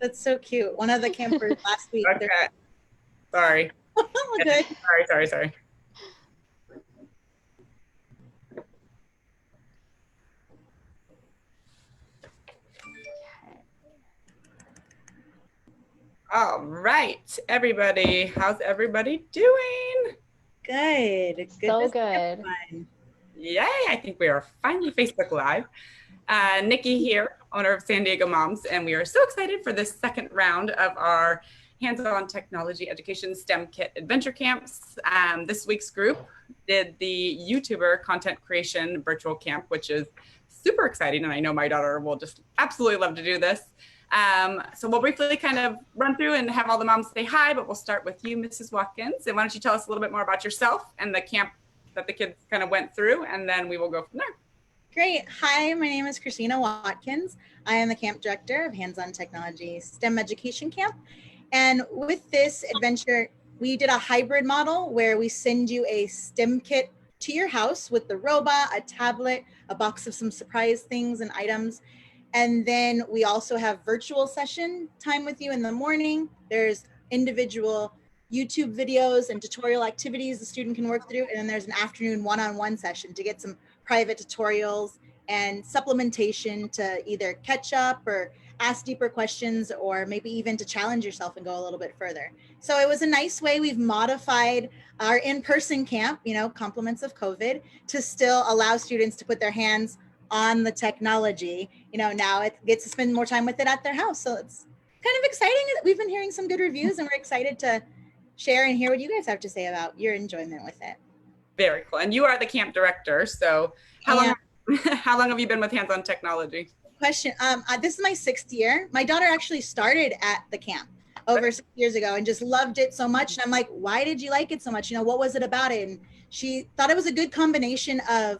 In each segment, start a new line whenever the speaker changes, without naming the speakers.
That's so cute. One of the campers last week.
Okay. Sorry.
Okay.
Sorry. All right, everybody. How's everybody doing?
Good. Good
So
to see
good.
everyone.
Yay, I think we are finally Facebook Live. Nikki here, owner of San Diego Moms, and we are so excited for this second round of our hands-on technology education STEM kit adventure camps. This week's group did the YouTuber content creation virtual camp, which is super exciting, and I know my daughter will just absolutely love to do this. So we'll briefly kind of run through and have all the moms say hi, but we'll start with you, Mrs. Watkins. And why don't you tell us a little bit more about yourself and the camp that the kids kind of went through, and then we will go from there.
Great. Hi, my name is Christina Watkins. I am the camp director of Hands-on Technology STEM Education Camp. And with this adventure, we did a hybrid model where we send you a STEM kit to your house with the robot, a tablet, a box of some surprise things and items. And then we also have virtual session time with you in the morning. There's individual YouTube videos and tutorial activities the student can work through. And then there's an afternoon one-on-one session to get some private tutorials and supplementation to either catch up or ask deeper questions, or maybe even to challenge yourself and go a little bit further. So it was a nice way. We've modified our in-person camp, compliments of COVID, to still allow students to put their hands on the technology. Now it gets to spend more time with it at their house. So it's kind of exciting. We've been hearing some good reviews, and we're excited to share and hear what you guys have to say about your enjoyment with it.
Very cool. And you are the camp director. So how long have you been with Hands-on Technology?
Question. This is my 6th year. My daughter actually started at the camp over 6 years ago and just loved it so much. And I'm like, why did you like it so much? What was it about it? And she thought it was a good combination of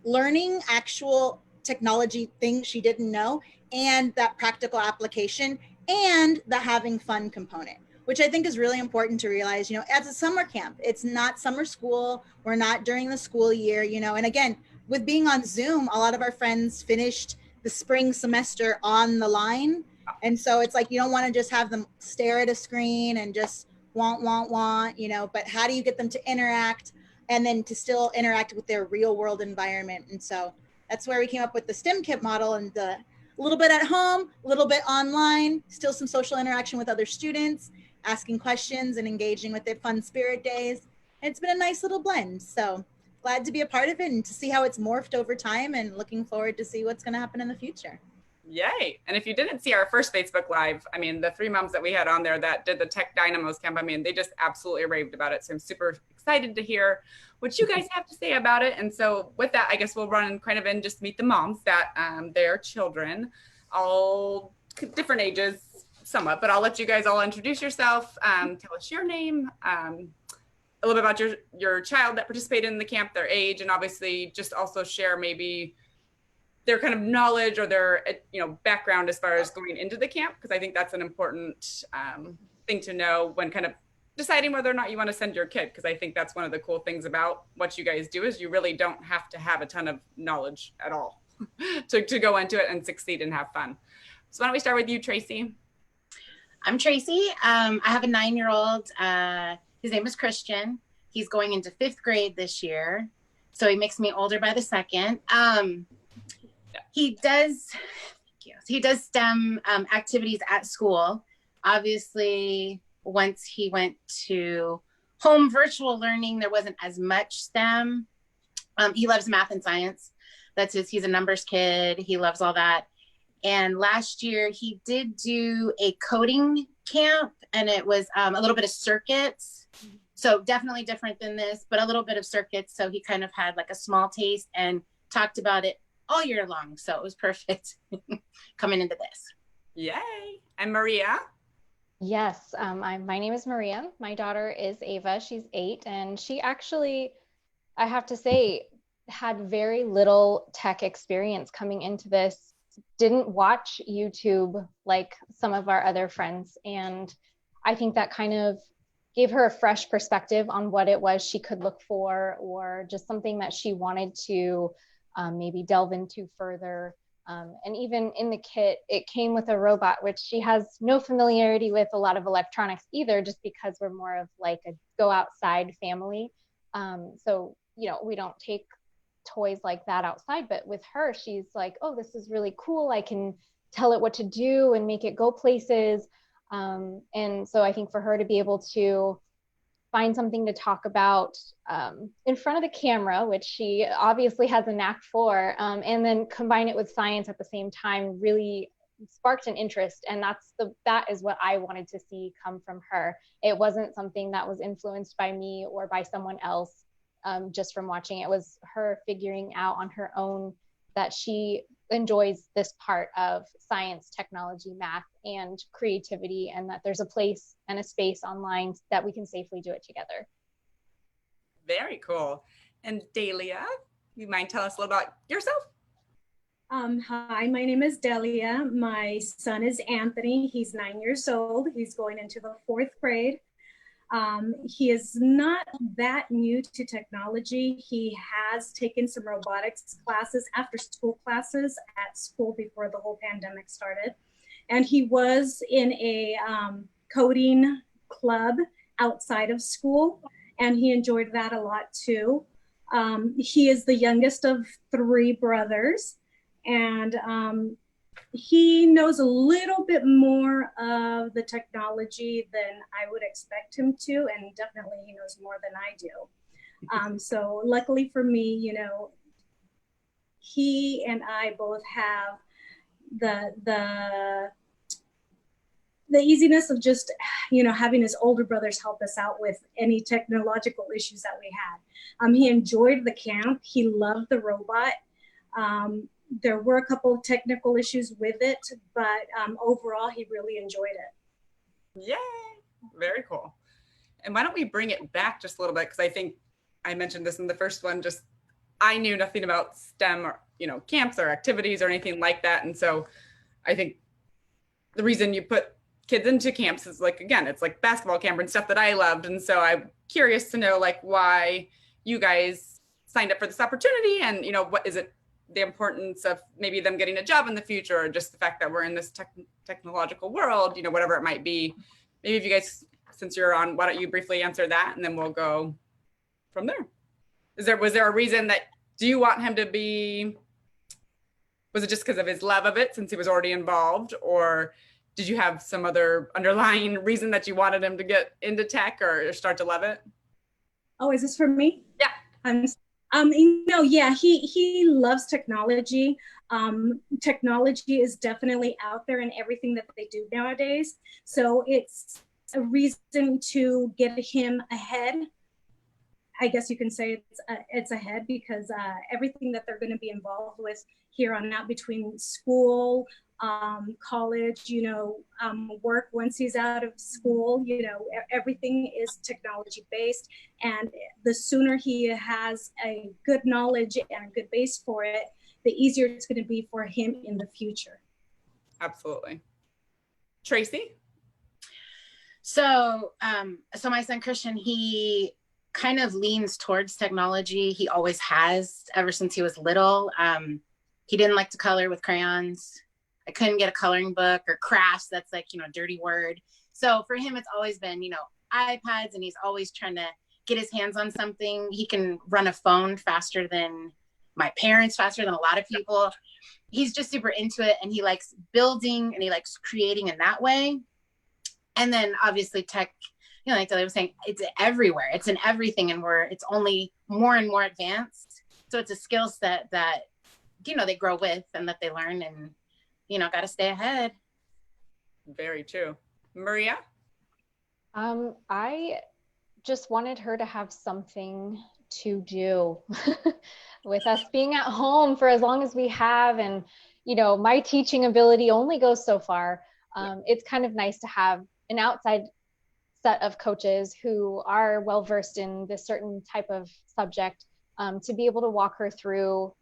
learning actual technology things she didn't know, and that practical application, and the having fun component, which I think is really important to realize. As a summer camp, it's not summer school. We're not during the school year, and again, with being on Zoom, a lot of our friends finished the spring semester on the line. And so it's like, you don't want to just have them stare at a screen and just want, but how do you get them to interact and then to still interact with their real world environment? And so that's where we came up with the STEM kit model, and a little bit at home, a little bit online, still some social interaction with other students, asking questions and engaging with it, fun spirit days. And it's been a nice little blend. So glad to be a part of it and to see how it's morphed over time, and looking forward to see what's going to happen in the future.
Yay. And if you didn't see our first Facebook Live, the 3 moms that we had on there that did the Tech Dynamos camp, they just absolutely raved about it. So I'm super excited to hear what you guys have to say about it. And so with that, I guess we'll run kind of in, just meet the moms that their children, all different ages somewhat, but I'll let you guys all introduce yourself, tell us your name, a little bit about your child that participated in the camp, their age, and obviously just also share maybe their kind of knowledge or their background as far as going into the camp, because I think that's an important thing to know when kind of deciding whether or not you want to send your kid, because I think that's one of the cool things about what you guys do is you really don't have to have a ton of knowledge at all to go into it and succeed and have fun. So why don't we start with you, Tracy?
I'm Tracy. I have a 9-year-old. His name is Christian. He's going into 5th grade this year, so he makes me older by the second. He does STEM activities at school. Obviously, once he went to home virtual learning, there wasn't as much STEM. He loves math and science. He's a numbers kid. He loves all that. And last year he did do a coding camp, and it was a little bit of circuits. So definitely different than this, but a little bit of circuits. So he kind of had like a small taste and talked about it all year long. So it was perfect coming into this.
Yay. And Maria?
Yes, my name is Maria. My daughter is Ava. She's 8, and she actually, I have to say, had very little tech experience coming into this. Didn't watch YouTube like some of our other friends. And I think that kind of gave her a fresh perspective on what it was she could look for, or just something that she wanted to maybe delve into further. And even in the kit, it came with a robot, which she has no familiarity with a lot of electronics either, just because we're more of like a go outside family. So, we don't take toys like that outside, but with her, she's like, oh, this is really cool. I can tell it what to do and make it go places. And so I think for her to be able to find something to talk about in front of the camera, which she obviously has a knack for, and then combine it with science at the same time really sparked an interest. And that is what I wanted to see come from her. It wasn't something that was influenced by me or by someone else just from watching. It was her figuring out on her own that she enjoys this part of science, technology, math, and creativity, and that there's a place and a space online that we can safely do it together.
Very cool. And Delia, you mind telling us a little about yourself?
Hi, my name is Delia. My son is Anthony. He's 9 years old. He's going into the 4th grade. He is not that new to technology. He has taken some robotics classes, after school classes at school before the whole pandemic started. And he was in a coding club outside of school, and he enjoyed that a lot too. He is the youngest of 3 brothers, and he knows a little bit more of the technology than I would expect him to, and definitely he knows more than I do. So luckily for me, he and I both have the easiness of just, having his older brothers help us out with any technological issues that we had. He enjoyed the camp. He loved the robot. There were a couple of technical issues with it, but overall, he really enjoyed it.
Yay! Very cool. And why don't we bring it back just a little bit? Because I think I mentioned this in the first one, just I knew nothing about STEM or, camps or activities or anything like that. And so I think the reason you put kids into camps is again, it's like basketball camp and stuff that I loved. And so I'm curious to know why you guys signed up for this opportunity, and, what is it, the importance of maybe them getting a job in the future, or just the fact that we're in this technological world, whatever it might be. Maybe if you guys, since you're on, why don't you briefly answer that, and then we'll go from there. Was there a reason that, do you want him to be, was it just because of his love of it since he was already involved, or did you have some other underlying reason that you wanted him to get into tech or start to love it?
Oh, is this for me?
Yeah.
Yeah, he loves technology. Technology is definitely out there in everything that they do nowadays. So it's a reason to get him ahead. I guess you can say it's ahead, because everything that they're going to be involved with here on out, between school, college, work once he's out of school, everything is technology based. And the sooner he has a good knowledge and a good base for it, the easier it's going to be for him in the future.
Absolutely. Tracy?
So my son Christian, he kind of leans towards technology. He always has, ever since he was little. He didn't like to color with crayons. I couldn't get a coloring book, or crafts. That's a dirty word. So for him, it's always been, iPads, and he's always trying to get his hands on something. He can run a phone faster than my parents, faster than a lot of people. He's just super into it, and he likes building, and he likes creating in that way. And then obviously tech, like Delia was saying, it's everywhere. It's in everything, and it's only more and more advanced. So it's a skill set that, they grow with and that they learn, and, got to stay ahead.
Very true. Maria?
I just wanted her to have something to do with us being at home for as long as we have. And, my teaching ability only goes so far. It's kind of nice to have an outside set of coaches who are well-versed in this certain type of subject, to be able to walk her through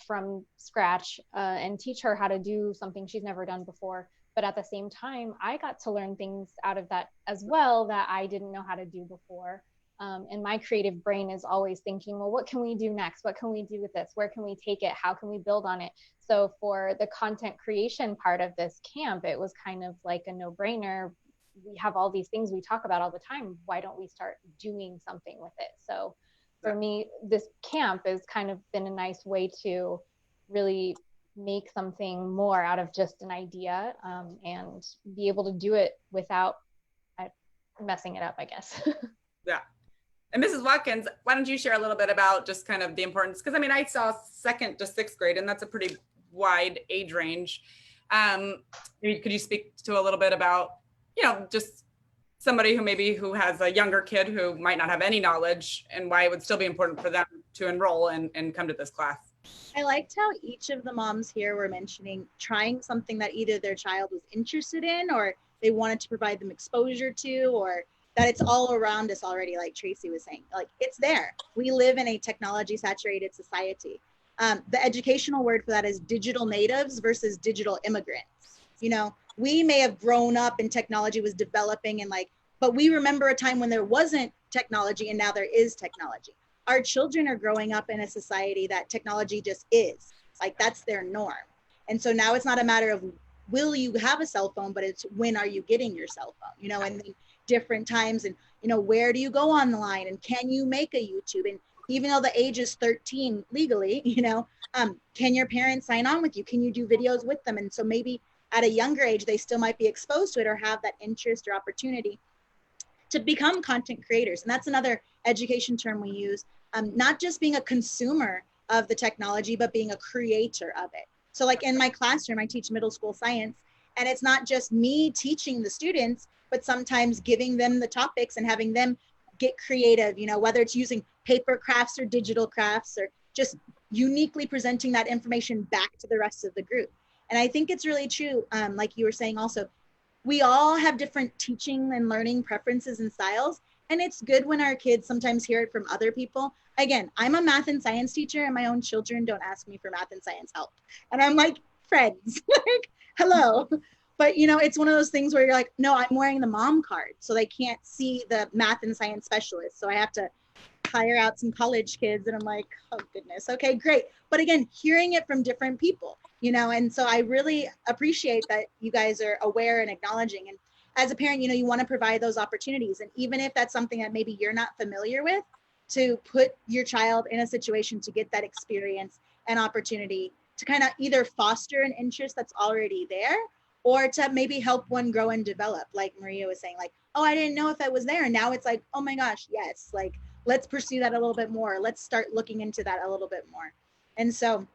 from scratch and teach her how to do something she's never done before. But at the same time, I got to learn things out of that as well that I didn't know how to do before. And my creative brain is always thinking, well, what can we do next? What can we do with this? Where can we take it? How can we build on it? So for the content creation part of this camp, it was kind of like a no-brainer. We have all these things we talk about all the time. Why don't we start doing something with it? So for me, this camp has kind of been a nice way to really make something more out of just an idea, and be able to do it without messing it up, I guess.
Yeah. And Mrs. Watkins, why don't you share a little bit about just kind of the importance? Because I mean, I saw 2nd to 6th grade, and that's a pretty wide age range. Could you speak to a little bit about, just somebody who has a younger kid who might not have any knowledge, and why it would still be important for them to enroll and come to this class?
I liked how each of the moms here were mentioning trying something that either their child was interested in, or they wanted to provide them exposure to, or that it's all around us already, like Tracy was saying. Like, it's there. We live in a technology saturated society. The educational word for that is digital natives versus digital immigrants. We may have grown up and technology was developing, but we remember a time when there wasn't technology, and now there is technology. Our children are growing up in a society that technology just is. Like, that's their norm. And so now it's not a matter of will you have a cell phone, but it's when are you getting your cell phone, and different times, and where do you go online, and can you make a YouTube? And even though the age is 13 legally, can your parents sign on with you? Can you do videos with them? And so maybe at a younger age, they still might be exposed to it or have that interest or opportunity to become content creators. And that's another education term we use, not just being a consumer of the technology, but being a creator of it. So like in my classroom, I teach middle school science, and it's not just me teaching the students, but sometimes giving them the topics and having them get creative, whether it's using paper crafts or digital crafts, or just uniquely presenting that information back to the rest of the group. And I think it's really true, like you were saying also, we all have different teaching and learning preferences and styles. And it's good when our kids sometimes hear it from other people. Again, I'm a math and science teacher, and my own children don't ask me for math and science help. And I'm like, friends, like, hello. But, it's one of those things where you're like, no, I'm wearing the mom card, so they can't see the math and science specialist. So I have to hire out some college kids, and I'm like, oh goodness, okay, great. But again, hearing it from different people, and so I really appreciate that you guys are aware and acknowledging. And as a parent, you want to provide those opportunities. And even if that's something that maybe you're not familiar with, to put your child in a situation to get that experience and opportunity to kind of either foster an interest that's already there, or to maybe help one grow and develop. Like Maria was saying, like, oh, I didn't know if that was there. And now it's like, oh my gosh, yes, like, let's pursue that a little bit more. Let's start looking into that a little bit more. And so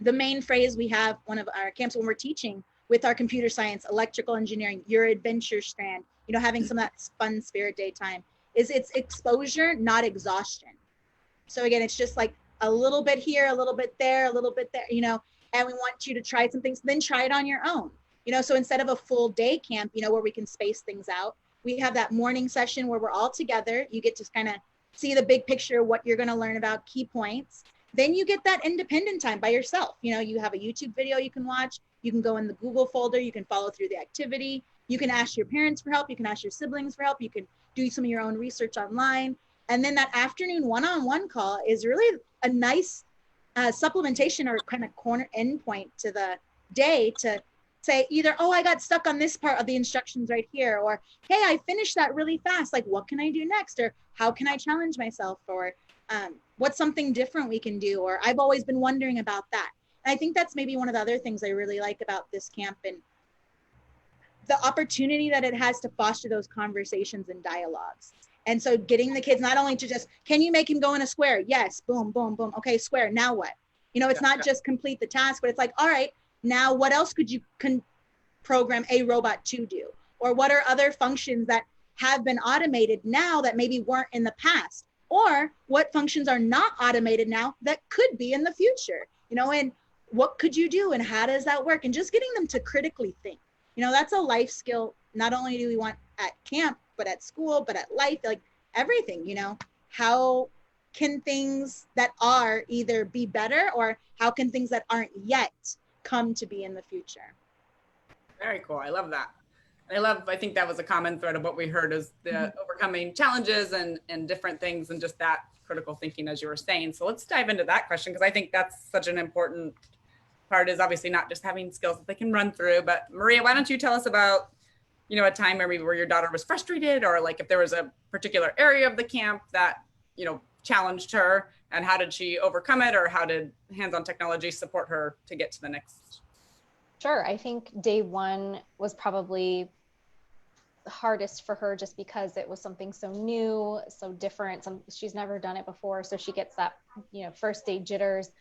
the main phrase we have one of our camps when we're teaching with our computer science, electrical engineering, your adventure strand, having some of that fun spirit day time, is it's exposure, not exhaustion. So again, it's just like a little bit here, a little bit there, a little bit there, and we want you to try some things, then try it on your own. So instead of a full day camp, where we can space things out, we have that morning session where we're all together. You get to kind of see the big picture, what you're going to learn about, key points. Then you get that independent time by yourself. You have a YouTube video you can watch. You can go in the Google folder. You can follow through the activity. You can ask your parents for help. You can ask your siblings for help. You can do some of your own research online. And then that afternoon one-on-one call is really a nice supplementation or kind of corner endpoint to the day to say either, oh, I got stuck on this part of the instructions right here, or hey, I finished that really fast. Like, what can I do next? Or how can I challenge myself? Or what's something different we can do? Or I've always been wondering about that. And I think that's maybe one of the other things I really like about this camp, and the opportunity that it has to foster those conversations and dialogues. And so getting the kids not only to just, can you make him go in a square? Yes, boom, boom, boom. Okay, square, now what? It's not just complete the task, but it's like, all right, now what else could you program a robot to do? Or what are other functions that have been automated now that maybe weren't in the past? Or what functions are not automated now that could be in the future? And what could you do and how does that work? And just getting them to critically think. That's a life skill. Not only do we want at camp, but at school, but at life, like everything, how can things that are either be better, or how can things that aren't yet come to be in the future?
Very cool. I love that. I think that was a common thread of what we heard is the overcoming challenges and different things and just that critical thinking, as you were saying. So let's dive into that question, because I think that's such an important part, is obviously not just having skills that they can run through. But Maria, why don't you tell us about, a time maybe where your daughter was frustrated, or like if there was a particular area of the camp that, challenged her, and how did she overcome it, or how did hands-on technology support her to get to the next?
Sure. I think day one was probably the hardest for her just because it was something so new, so different. She's never done it before. So she gets that, first day jitters,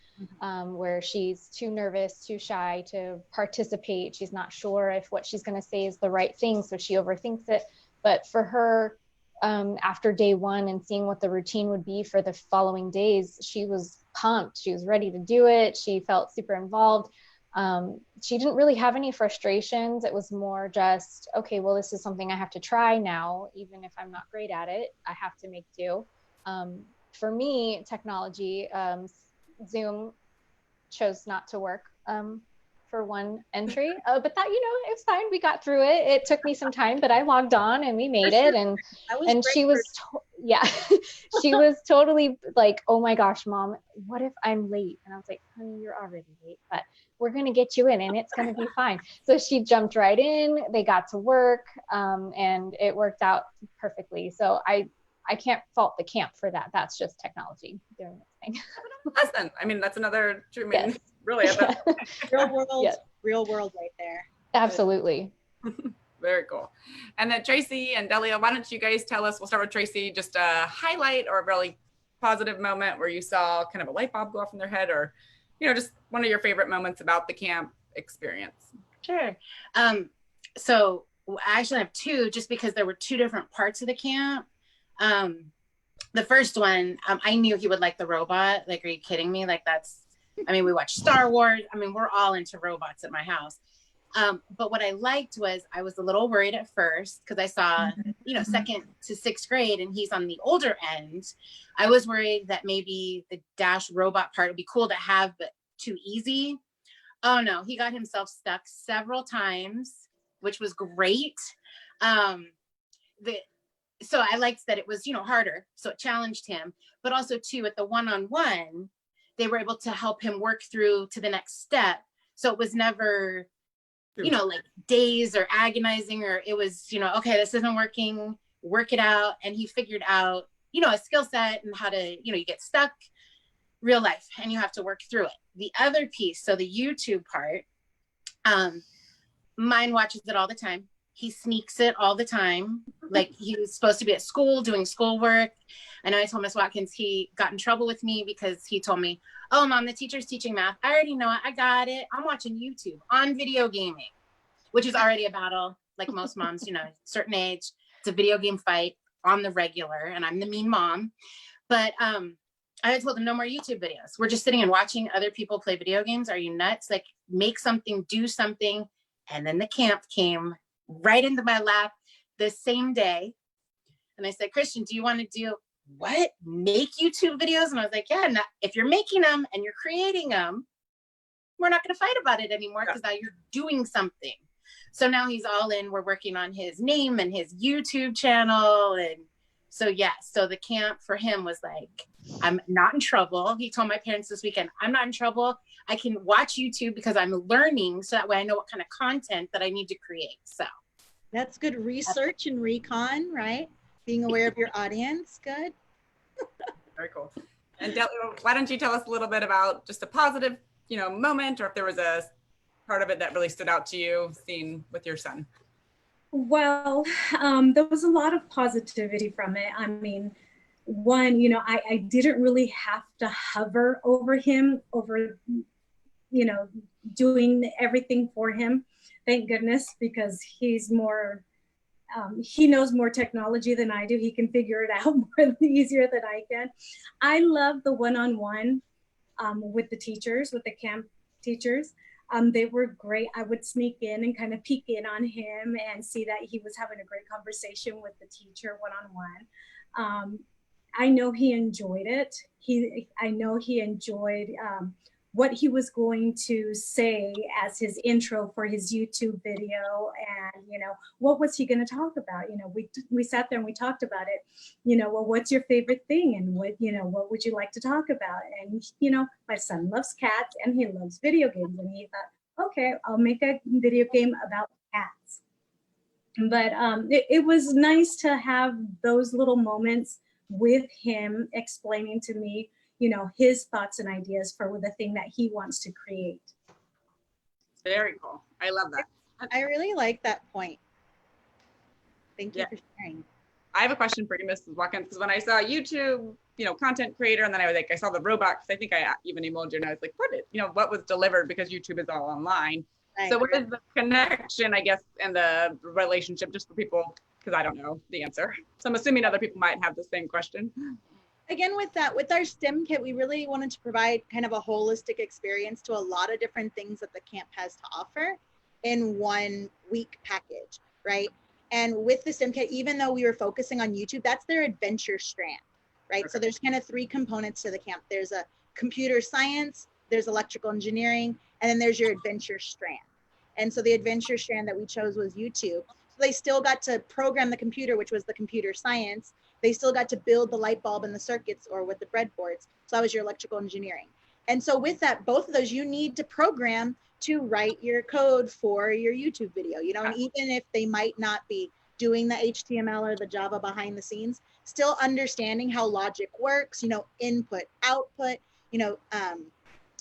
where she's too nervous, too shy to participate. She's not sure if what she's going to say is the right thing. So she overthinks it. But for her, after day one and seeing what the routine would be for the following days, she was pumped. She was ready to do it. She felt super involved. She didn't really have any frustrations. It was more just, okay, well, this is something I have to try now. Even if I'm not great at it, I have to make do. For me, technology, Zoom chose not to work for one entry, but that, it was fine. We got through it. It took me some time, but I logged on and we made it. And she was, she was totally like, oh my gosh, Mom, what if I'm late? And I was like, honey, you're already late, but we're going to get you in and it's going to be fine. So she jumped right in, they got to work, and it worked out perfectly. So I can't fault the camp for that. That's just technology doing its thing.
Lesson. I mean, that's another true,
Yes.
really.
Real world right there.
Absolutely.
Very cool. And then Tracy and Delia, why don't you guys tell us, we'll start with Tracy, just a highlight or a really positive moment where you saw kind of a light bulb go off in their head, or, just one of your favorite moments about the camp experience.
Sure. So I actually have two, just because there were two different parts of the camp. The first one, I knew he would like the robot. Like, are you kidding me? Like, we watch Star Wars. We're all into robots at my house. But what I liked was, I was a little worried at first because I saw, second to sixth grade, and he's on the older end. I was worried that maybe the Dash robot part would be cool to have, but too easy. Oh no, he got himself stuck several times, which was great. So I liked that it was, harder. So it challenged him, but also too, at the one-on-one, they were able to help him work through to the next step. So it was never, like days or agonizing, or it was, okay, this isn't working, work it out. And he figured out, a skill set and how to, you get stuck, real life, and you have to work through it. The other piece, so the YouTube part, mine watches it all the time. He sneaks it all the time. Like, he was supposed to be at school doing schoolwork. I know I told Miss Watkins he got in trouble with me because he told me, oh, Mom, the teacher's teaching math. I already know it. I got it. I'm watching YouTube on video gaming, which is already a battle. Like most moms, certain age, it's a video game fight on the regular, and I'm the mean mom. But I had told him no more YouTube videos. We're just sitting and watching other people play video games. Are you nuts? Like, make something, do something. And then the camp came right into my lap the same day. And I said, Christian, do you want to do what? Make YouTube videos? And I was like, yeah, if you're making them and you're creating them, we're not going to fight about it anymore, because now you're doing something. So now he's all in. We're working on his name and his YouTube channel. And so, so the camp for him was like, I'm not in trouble. He told my parents this weekend, I'm not in trouble. I can watch YouTube because I'm learning. So that way I know what kind of content that I need to create. So
that's good research and recon, right? Being aware of your audience. Good.
Very cool. And Delia, why don't you tell us a little bit about just a positive, moment, or if there was a part of it that really stood out to you seeing with your son?
Well, there was a lot of positivity from it. One, I didn't really have to hover over him, doing everything for him. Thank goodness, because he's more, he knows more technology than I do. He can figure it out more easier than I can. I love the one-on-one with the teachers, with the camp teachers. They were great. I would sneak in and kind of peek in on him and see that he was having a great conversation with the teacher one-on-one. I know he enjoyed it. I know he enjoyed what he was going to say as his intro for his YouTube video, and what was he going to talk about. We sat there and we talked about it. Well, what's your favorite thing, and what would you like to talk about? And my son loves cats and he loves video games, and he thought, okay, I'll make a video game about cats. But it was nice to have those little moments with him explaining to me his thoughts and ideas for the thing that he wants to create.
Very cool. I love that.
I really like that point. Thank you for sharing.
I have a question for you, Mrs. Watkins, because when I saw YouTube, content creator, and then I saw the robot, because I think I even emailed you, and I was like, what was delivered, because YouTube is all online. Right. So what is the connection, I guess, and the relationship, just for people, because I don't know the answer. So I'm assuming other people might have the same question.
Again, with our STEM kit, we really wanted to provide kind of a holistic experience to a lot of different things that the camp has to offer in 1 week package, right? And with the STEM kit, even though we were focusing on YouTube, that's their adventure strand, right? Okay. So there's kind of 3 components to the camp. There's a computer science, there's electrical engineering, and then there's your adventure strand. And so the adventure strand that we chose was YouTube. So they still got to program the computer, which was the computer science. They still got to build the light bulb and the circuits, or with the breadboards. So that was your electrical engineering. And so with that, both of those, you need to program to write your code for your YouTube video, and even if they might not be doing the HTML or the Java behind the scenes, still understanding how logic works, input, output,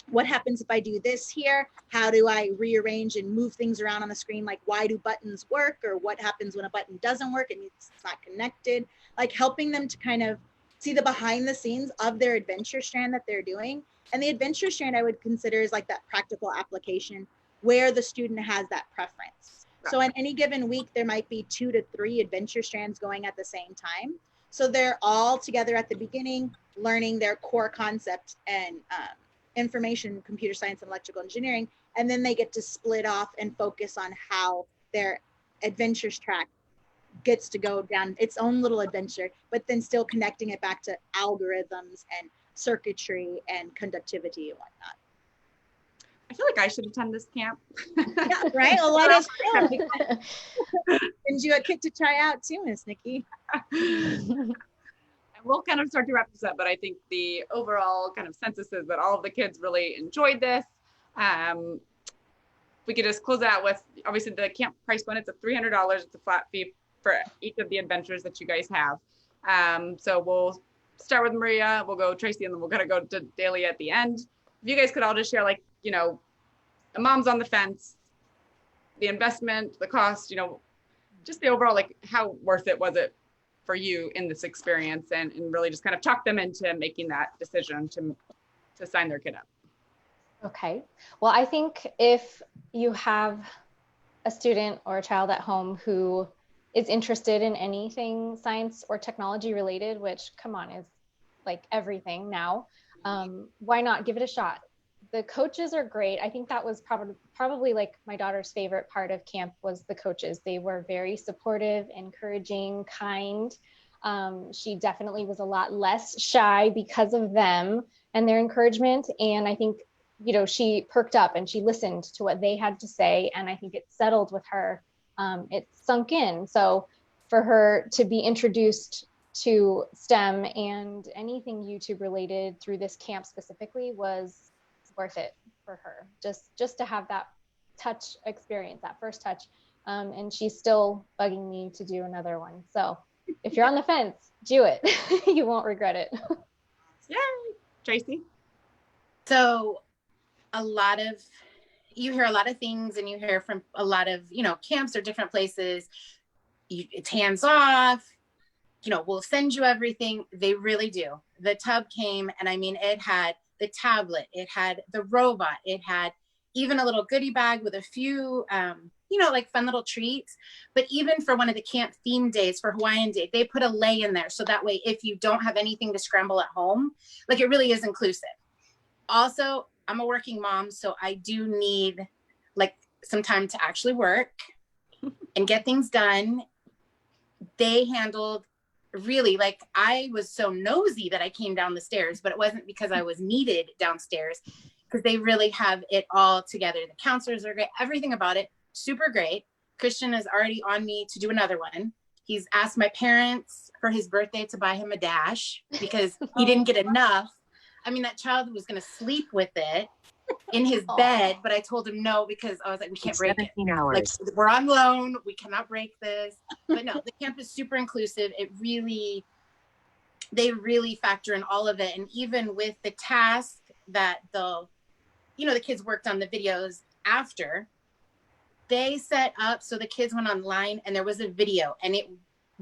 what happens if I do this here? How do I rearrange and move things around on the screen? Like, why do buttons work? Or what happens when a button doesn't work? It means it's not connected. Like, helping them to kind of see the behind the scenes of their adventure strand that they're doing. And the adventure strand I would consider is like that practical application where the student has that preference. So in any given week, there might be 2 to 3 adventure strands going at the same time. So they're all together at the beginning, learning their core concept and information, computer science, and electrical engineering. And then they get to split off and focus on how their adventures track gets to go down its own little adventure, but then still connecting it back to algorithms and circuitry and conductivity and whatnot.
I feel like I should attend this camp.
Yeah, right? A lot of send you a kit to try out too, Miss Nikki.
We'll kind of start to wrap this up, but I think the overall kind of census is that all of the kids really enjoyed this. We could just close out with, obviously, the camp price point. It's $300. It's a flat fee for each of the adventures that you guys have. So we'll start with Maria, we'll go Tracy, and then we're going to go to Dalia at the end. If you guys could all just share, like, the moms on the fence, the investment, the cost, just the overall, like, how worth it was it for you in this experience, and really just kind of talk them into making that decision to sign their kid up.
Okay. Well, I think if you have a student or a child at home who is interested in anything science or technology related, which, come on, is like everything now, why not give it a shot? The coaches are great. I think that was probably like my daughter's favorite part of camp was the coaches. They were very supportive, encouraging, kind. She definitely was a lot less shy because of them and their encouragement. And I think, she perked up and she listened to what they had to say. And I think it settled with her. It sunk in. So for her to be introduced to STEM and anything YouTube related through this camp specifically was worth it for her, just to have that touch experience, that first touch. And she's still bugging me to do another one. So if you're on the fence, do it. You won't regret it.
Yay. Tracy?
So you hear a lot of things, and you hear from a lot of, camps or different places, it's hands off, we'll send you everything. They really do. The tub came, and it had the tablet, it had the robot, it had even a little goodie bag with a few, like fun little treats. But even for one of the camp theme days for Hawaiian Day, they put a lei in there. So that way, if you don't have anything to scramble at home, like, it really is inclusive. Also, I'm a working mom, so I do need like some time to actually work and get things done. They handled really, like, I was so nosy that I came down the stairs, but it wasn't because I was needed downstairs. because they really have it all together. The counselors are great. Everything about it, super great. Christian is already on me to do another one. He's asked my parents for his birthday to buy him a Dash because he didn't get enough. I mean, that child was going to sleep with it in his bed, but I told him no, because I was like, we can't break it. Like, we're on loan. We cannot break this. But no, the camp is super inclusive. They really factor in all of it. And even with the task that the kids worked on the videos after, they set up so the kids went online and there was a video, and it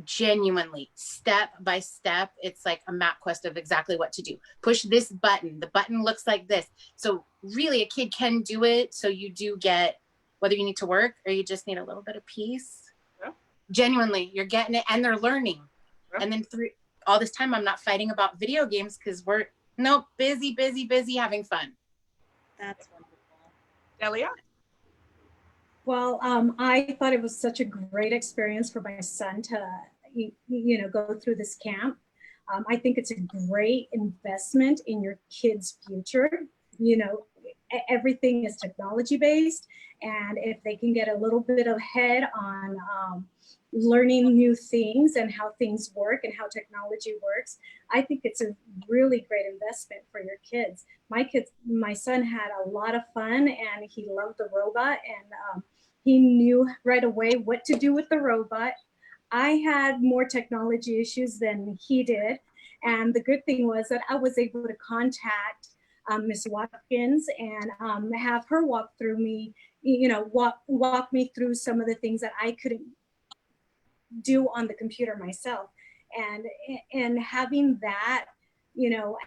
genuinely step by step, it's like a map quest of exactly what to do. Push this button, the button looks like this. So really a kid can do it. So you do get, whether you need to work or you just need a little bit of peace, genuinely you're getting it, and they're learning. And then through all this time, I'm not fighting about video games because we're busy having fun. That's
wonderful. Delia?
Well, I thought it was such a great experience for my son to, go through this camp. I think it's a great investment in your kid's future. Everything is technology based, and if they can get a little bit ahead on learning new things and how things work and how technology works, I think it's a really great investment for your kids. My son had a lot of fun, and he loved the robot, and he knew right away what to do with the robot. I had more technology issues than he did. And the good thing was that I was able to contact Miss Watkins and have her walk me through some of the things that I couldn't do on the computer myself. And having that,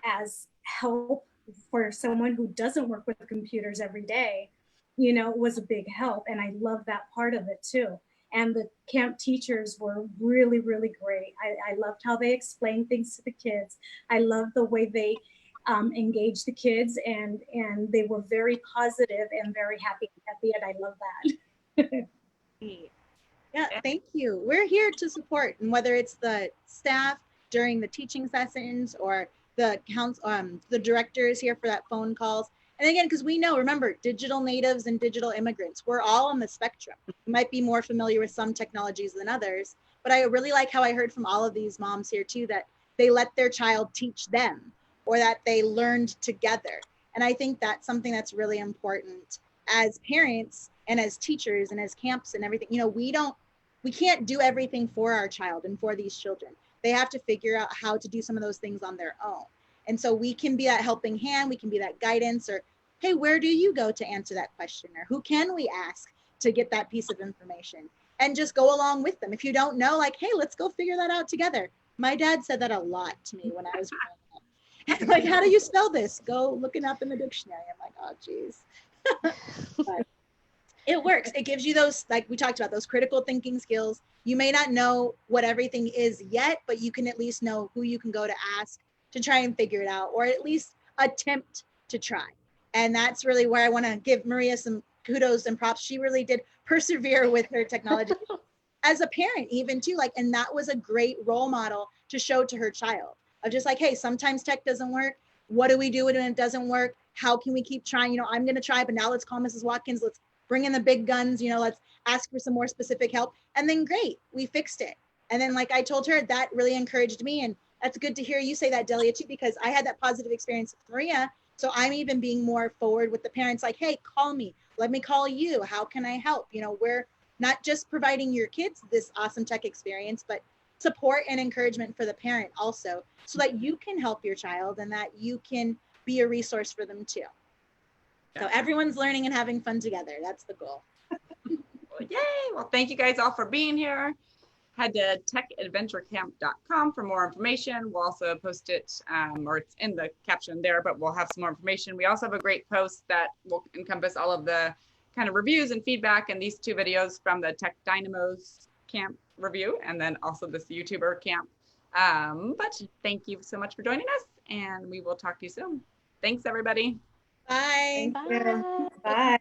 as help for someone who doesn't work with computers every day, was a big help. And I love that part of it too. And the camp teachers were really, really great. I loved how they explained things to the kids. I loved the way they engaged the kids, and they were very positive and very happy at the end. I love that.
Yeah, thank you. We're here to support, and whether it's the staff during the teaching sessions or the directors here for that phone calls. And again, because we know, remember, digital natives and digital immigrants, we're all on the spectrum. We might be more familiar with some technologies than others, but I really like how I heard from all of these moms here too, that they let their child teach them, or that they learned together. And I think that's something that's really important as parents and as teachers and as camps and everything. We can't do everything for our child and for these children. They have to figure out how to do some of those things on their own. And so we can be that helping hand, we can be that guidance, or, hey, where do you go to answer that question? Or who can we ask to get that piece of information? And just go along with them. If you don't know, like, hey, let's go figure that out together. My dad said that a lot to me when I was growing up. Like, how do you spell this? Go looking up in the dictionary. I'm like, oh, geez. But it works. It gives you those, like we talked about, those critical thinking skills. You may not know what everything is yet, but you can at least know who you can go to ask to try and figure it out, or at least attempt to try. And that's really where I want to give Maria some kudos and props. She really did persevere with her technology as a parent, even too, like, and that was a great role model to show to her child of just like, hey, sometimes tech doesn't work. What do we do when it doesn't work? How can we keep trying? I'm going to try, but now let's call Mrs. Watkins. Let's bring in the big guns. Let's ask for some more specific help. And then great, we fixed it. And then, like I told her, that really encouraged me. And that's good to hear you say that, Delia, too, because I had that positive experience with Maria. So I'm even being more forward with the parents, like, hey, call me. Let me call you. How can I help? We're not just providing your kids this awesome tech experience, but support and encouragement for the parent also, so that you can help your child and that you can be a resource for them too. Yeah. So everyone's learning and having fun together. That's the goal.
Well, yay. Well, thank you guys all for being here. Head to techadventurecamp.com for more information. We'll also post it, or it's in the caption there, but we'll have some more information. We also have a great post that will encompass all of the kind of reviews and feedback, and these two videos from the Tech Dynamos camp review, and then also this YouTuber camp. But thank you so much for joining us, and we will talk to you soon. Thanks, everybody.
Bye.
Bye. Bye.